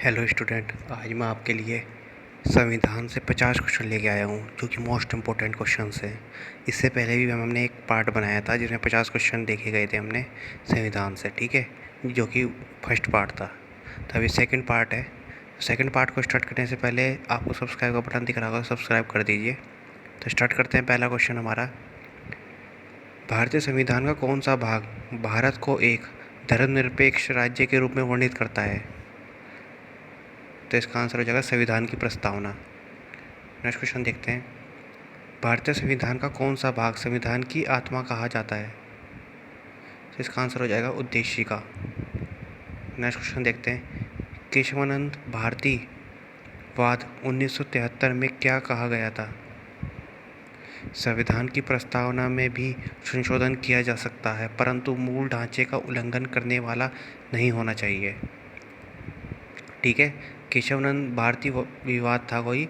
Hello student, आज मैं आपके लिए संविधान से 50 क्वेश्चन लेके आया हूँ जो कि मोस्ट इम्पोर्टेंट क्वेश्चंस हैं। इससे पहले भी हमने एक पार्ट बनाया था जिसमें 50 क्वेश्चन देखे गए थे हमने संविधान से, ठीक है, जो कि फर्स्ट पार्ट था। तो अभी सेकंड पार्ट है। सेकंड पार्ट को स्टार्ट करने से पहले आपको सब्सक्राइब का बटन दिख रहा होगा, सब्सक्राइब कर दीजिए। तो स्टार्ट करते हैं। पहला क्वेश्चन हमारा, भारतीय संविधान का कौन सा भाग भारत को एक धर्मनिरपेक्ष राज्य के रूप में वर्णित करता है? तो इसका आंसर हो जाएगा संविधान की प्रस्तावना। नेक्स्ट क्वेश्चन देखते हैं, भारतीय संविधान का कौन सा भाग संविधान की आत्मा कहा जाता है? तो इसका आंसर हो जाएगा उद्देशिका। नेक्स्ट क्वेश्चन देखते हैं, केशवानंद भारती वाद 1973 में क्या कहा गया था? संविधान की प्रस्तावना में भी संशोधन किया जा सकता है परंतु मूल ढांचे का उल्लंघन करने वाला नहीं होना चाहिए। ठीक है, केशवानंद भारती विवाद था वाद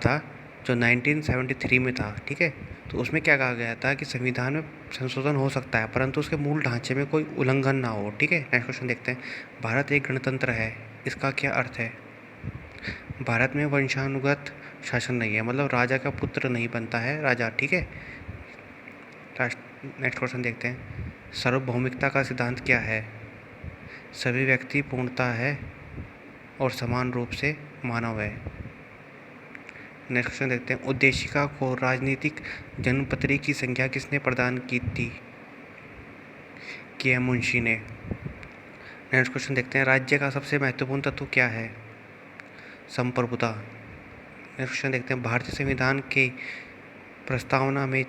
था जो 1973 में था। ठीक है, तो उसमें क्या कहा गया था कि संविधान में संशोधन हो सकता है परंतु उसके मूल ढांचे में कोई उल्लंघन ना हो। ठीक है, नेक्स्ट क्वेश्चन देखते हैं, भारत एक गणतंत्र है, इसका क्या अर्थ है? भारत में वंशानुगत शासन नहीं है, मतलब राजा का पुत्र नहीं बनता है राजा। ठीक है, नेक्स्ट क्वेश्चन देखते हैं, सार्वभौमिकता का सिद्धांत क्या है? सभी व्यक्ति पूर्णता है और समान रूप से मानव है। नेक्स्ट क्वेश्चन देखते हैं, उद्देशिका को राजनीतिक जन्मपत्री की संख्या किसने प्रदान की थी? के मुंशी ने। नेक्स्ट क्वेश्चन देखते हैं, राज्य का सबसे महत्वपूर्ण तत्व क्या है? संप्रभुता। नेक्स्ट क्वेश्चन देखते हैं, भारतीय संविधान के प्रस्तावना में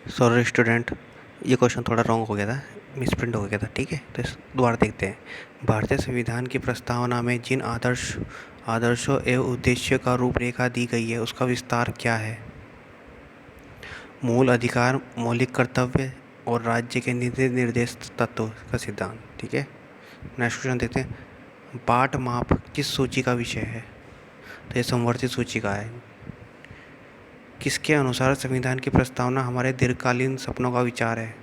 सॉरी स्टूडेंट, ये क्वेश्चन थोड़ा रॉन्ग हो गया था, मिसप्रिंट हो गया था। ठीक है, तो दोबारा देखते हैं, भारतीय संविधान की प्रस्तावना में जिन आदर्शों एवं उद्देश्य का रूपरेखा दी गई है उसका विस्तार क्या है? मूल अधिकार, मौलिक कर्तव्य और राज्य के नीति निर्देश तत्व का सिद्धांत। ठीक है, नेक्स्ट क्वेश्चन देखते हैं, बाट माप किस सूची का विषय है? तो ये संवर्धित सूची का है। किसके अनुसार संविधान की प्रस्तावना हमारे दीर्घकालीन सपनों का विचार है?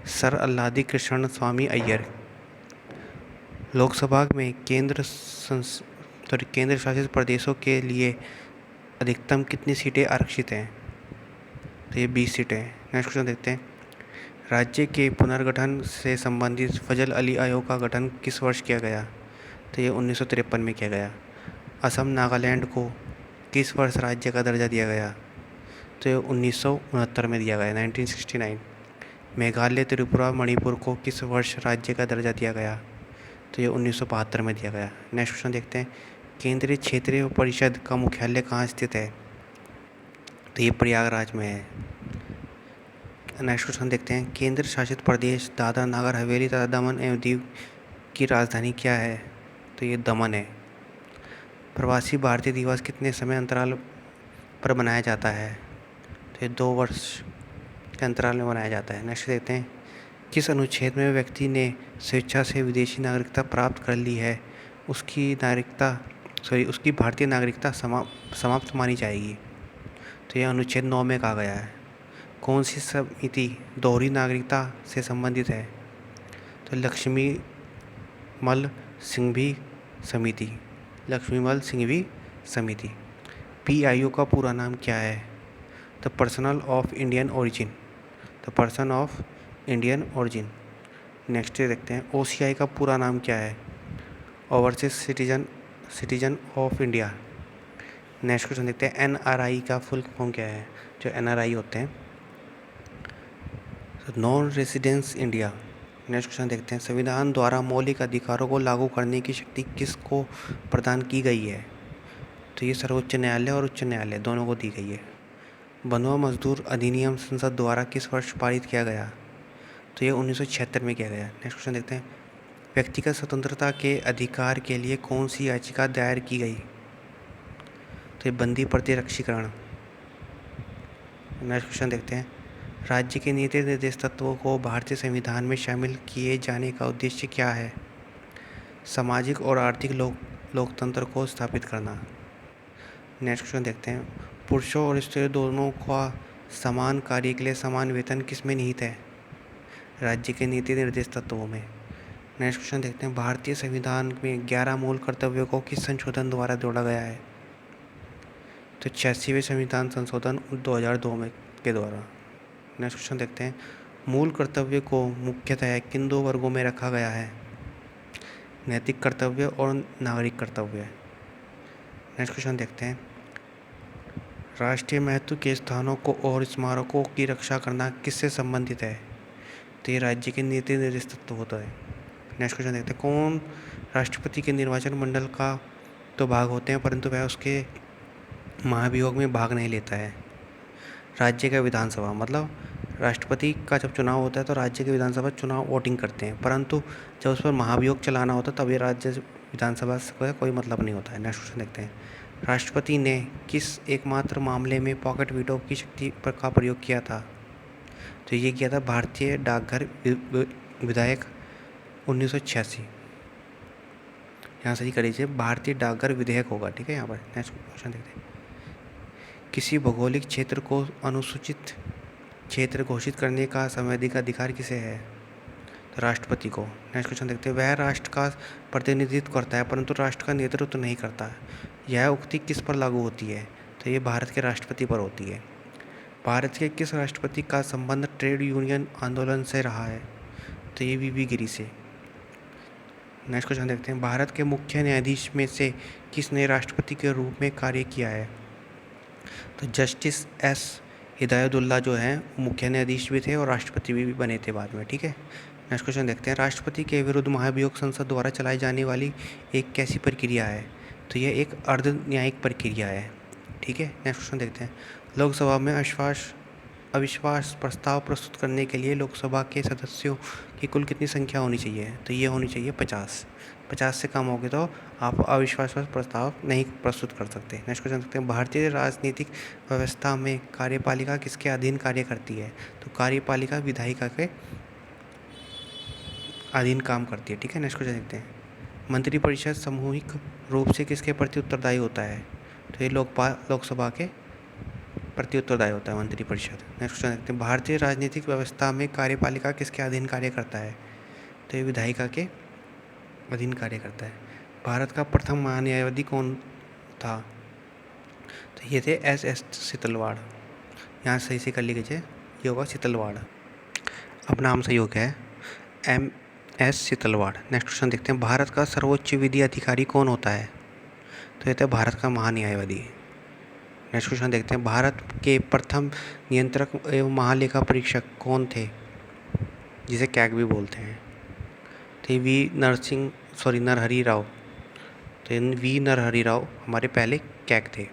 सर अल्लादी कृष्ण स्वामी अय्यर। लोकसभा में केंद्र शासित प्रदेशों के लिए अधिकतम कितनी सीटें आरक्षित हैं? तो ये 20 सीटें हैं। नेक्स्ट क्वेश्चन देखते हैं, राज्य के पुनर्गठन से संबंधित फजल अली आयोग का गठन किस वर्ष किया गया? तो ये 1953 में किया गया। असम नागालैंड को किस वर्ष राज्य का दर्जा दिया गया? तो ये 1969 में दिया गया, 1969। मेघालय, त्रिपुरा, मणिपुर को किस वर्ष राज्य का दर्जा दिया गया? तो ये 1972 में दिया गया। नेक्स्ट क्वेश्चन देखते हैं, केंद्रीय क्षेत्रीय परिषद का मुख्यालय कहाँ स्थित है? तो ये प्रयागराज में है। नेक्स्ट क्वेश्चन देखते हैं, केंद्र शासित प्रदेश दादरा नागर हवेली तथा दमन एवं दीव की राजधानी क्या है? तो ये दमन है। प्रवासी भारतीय दिवस कितने समय अंतराल पर मनाया जाता है? तो ये 2 वर्ष के अंतराल में मनाया जाता है। नेक्स्ट देखते हैं, किस अनुच्छेद में व्यक्ति ने स्वेच्छा से विदेशी नागरिकता प्राप्त कर ली है उसकी भारतीय नागरिकता समाप्त मानी जाएगी? तो यह अनुच्छेद 9 में कहा गया है। कौन सी समिति दोहरी नागरिकता से संबंधित है? तो लक्ष्मीमल सिंघवी समिति। PIO का पूरा नाम क्या है? The person of Indian origin. Next देखते हैं, OCI का पूरा नाम क्या है? Overseas citizen of India. Next question देखते हैं, NRI का फुल फॉर्म क्या है? जो NRI होते हैं, non residence India. Next question देखते हैं, संविधान द्वारा मौलिक अधिकारों को लागू करने की शक्ति किसको प्रदान की गई है? तो ये सर्वोच्च न्यायालय और उच्च न्यायालय दोनों को दी गई है। बंधुआ मजदूर अधिनियम संसद द्वारा किस वर्ष पारित किया गया? तो ये 1976 में किया गया। नेक्स्ट क्वेश्चन देखते हैं, व्यक्तिगत स्वतंत्रता के अधिकार के लिए कौन सी याचिका दायर की गई? तो ये बंदी प्रतिरक्षीकरण। नेक्स्ट क्वेश्चन देखते हैं, राज्य के नीति निर्देश तत्वों को भारतीय संविधान में शामिल किए जाने का उद्देश्य क्या है? सामाजिक और आर्थिक लोकतंत्र को स्थापित करना। नेक्स्ट क्वेश्चन देखते हैं, पुरुषों और स्त्रियों दोनों का समान कार्य के लिए समान वेतन किस में निहित है? राज्य के नीति निर्देश तत्वों में। नेक्स्ट क्वेश्चन देखते हैं, भारतीय संविधान में 11 मूल कर्तव्यों को किस संशोधन द्वारा जोड़ा गया है? तो 86वें संविधान संशोधन 2002 में के द्वारा। नेक्स्ट क्वेश्चन देखते हैं, मूल कर्तव्य को मुख्यतः किन दो वर्गों में रखा गया है? नैतिक कर्तव्य और नागरिक कर्तव्य। नेक्स्ट क्वेश्चन देखते हैं, राष्ट्रीय महत्व के स्थानों को और स्मारकों की रक्षा करना किससे संबंधित है? तो ये राज्य के नीति निर्देश तत्व होता है। नेक्स्ट क्वेश्चन देखते हैं, कौन राष्ट्रपति के निर्वाचन मंडल का तो भाग होते हैं परंतु वह उसके महाभियोग में भाग नहीं लेता है? राज्य का विधानसभा, मतलब राष्ट्रपति का जब चुनाव होता है तो राज्य के विधानसभा चुनाव वोटिंग करते हैं, परंतु जब उस पर महाभियोग चलाना होता है तब ये राज्य विधानसभा से कोई मतलब नहीं होता है। नेक्स्ट क्वेश्चन देखते हैं, राष्ट्रपति ने किस एकमात्र मामले में पॉकेट वीटो की शक्ति पर का प्रयोग किया था? तो ये किया था भारतीय डाकघर विधेयक 1986। यहाँ सही कर लीजिए, भारतीय डाकघर विधेयक होगा, ठीक है। यहाँ पर नेक्स्ट क्वेश्चन देखते हैं, किसी भौगोलिक क्षेत्र को अनुसूचित क्षेत्र घोषित करने का संवैधानिक अधिकार किसे है? तो राष्ट्रपति को। नेक्स्ट क्वेश्चन देखते हैं, वह राष्ट्र का प्रतिनिधित्व करता है परंतु राष्ट्र का नेतृत्व नहीं करता है। यह उक्ति किस पर लागू होती है? तो ये भारत के राष्ट्रपति पर होती है। भारत के किस राष्ट्रपति का संबंध ट्रेड यूनियन आंदोलन से रहा है? तो ये वी गिरी से। नेक्स्ट क्वेश्चन देखते हैं, भारत के मुख्य न्यायाधीश में से किसने राष्ट्रपति के रूप में कार्य किया है? तो जस्टिस एस हिदायतुल्लाह जो हैं मुख्य न्यायाधीश भी थे और राष्ट्रपति भी बने थे बाद में, ठीक है। नेक्स्ट क्वेश्चन देखते हैं, राष्ट्रपति के विरुद्ध महाभियोग संसद द्वारा चलाई जाने वाली एक कैसी प्रक्रिया है? तो यह एक अर्ध न्यायिक प्रक्रिया है, ठीक है। नेक्स्ट क्वेश्चन देखते हैं, लोकसभा में अविश्वास प्रस्ताव प्रस्तुत करने के लिए लोकसभा के सदस्यों की कुल कितनी संख्या होनी चाहिए? तो ये होनी चाहिए 50। 50 से कम होगी तो आप अविश्वास प्रस्ताव नहीं प्रस्तुत कर सकते। नेक्स्ट क्वेश्चन देखते हैं, भारतीय राजनीतिक व्यवस्था में कार्यपालिका किसके अधीन कार्य करती है? तो कार्यपालिका विधायिका के अधीन काम करती है, ठीक है। नेक्स्ट क्वेश्चन देखते हैं, मंत्रिपरिषद सामूहिक रूप से किसके प्रति उत्तरदायी होता है? तो ये लोकसभा के प्रति उत्तरदायी होता है मंत्रिपरिषद। नेक्स्ट क्वेश्चन देखते हैं, भारतीय राजनीतिक व्यवस्था में कार्यपालिका किसके अधीन कार्य करता है? तो ये विधायिका के अधीन कार्य करता है। भारत का प्रथम महान्यायवादी कौन था? तो ये थे एस सीतलवाड़। यहाँ सही से कर लीजिए, ये होगा सीतलवाड़। अब नाम सही हो गया है, MS सीतलवाड़। नेक्स्ट क्वेश्चन देखते हैं, भारत का सर्वोच्च विधि अधिकारी कौन होता है? तो ये था भारत का महान्यायवादी। नेक्स्ट क्वेश्चन देखते हैं, भारत के प्रथम नियंत्रक एवं महालेखा परीक्षक कौन थे, जिसे कैग भी बोलते हैं? तो नरहरि राव। तो वी नरहरि राव हमारे पहले कैग थे।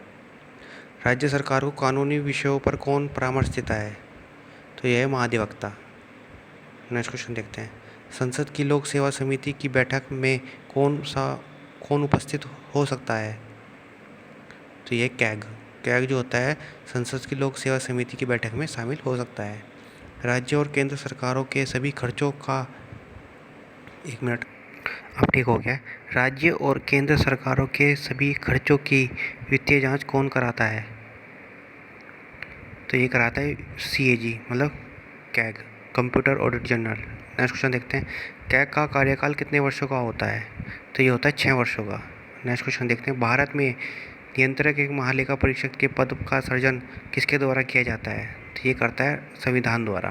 राज्य सरकार को कानूनी विषयों पर कौन परामर्श देता है? तो यह है महाधिवक्ता। नेक्स्ट क्वेश्चन देखते हैं, संसद की लोक सेवा समिति की बैठक में कौन उपस्थित हो सकता है? तो यह कैग जो होता है संसद की लोक सेवा समिति की बैठक में शामिल हो सकता है। राज्य और केंद्र सरकारों के सभी खर्चों का, एक मिनट, अब ठीक हो गया। राज्य और केंद्र सरकारों के सभी खर्चों की वित्तीय जांच कौन कराता है? तो ये कराता है CAG, मतलब CAG, computer audit general. Next question देखते हैं, कैग का कार्यकाल कितने वर्षों का होता है? तो ये होता है 6 वर्षों का। नेक्स्ट क्वेश्चन देखते हैं, भारत में नियंत्रक एक महालेखा परीक्षक के पद का सृजन किसके द्वारा किया जाता है? तो ये करता है संविधान द्वारा।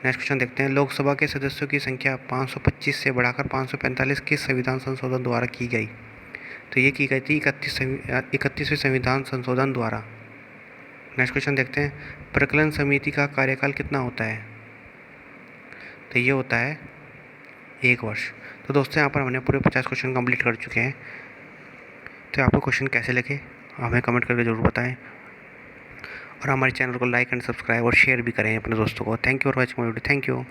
नेक्स्ट क्वेश्चन देखते हैं, लोकसभा के सदस्यों की संख्या 525 से बढ़ाकर 545 किस संविधान संशोधन द्वारा की गई? तो ये की गई थी 31वें संविधान संशोधन द्वारा। नेक्स्ट क्वेश्चन देखते हैं, प्रकलन समिति का कार्यकाल कितना होता है? तो ये होता है 1 वर्ष। तो दोस्तों यहाँ पर हमने पूरे 50 क्वेश्चन कंप्लीट कर चुके हैं। तो आपको क्वेश्चन कैसे लगे हमें कमेंट करके ज़रूर बताएं, और हमारे चैनल को लाइक एंड सब्सक्राइब और शेयर भी करें अपने दोस्तों को। Thank you for watching my video. Thank you.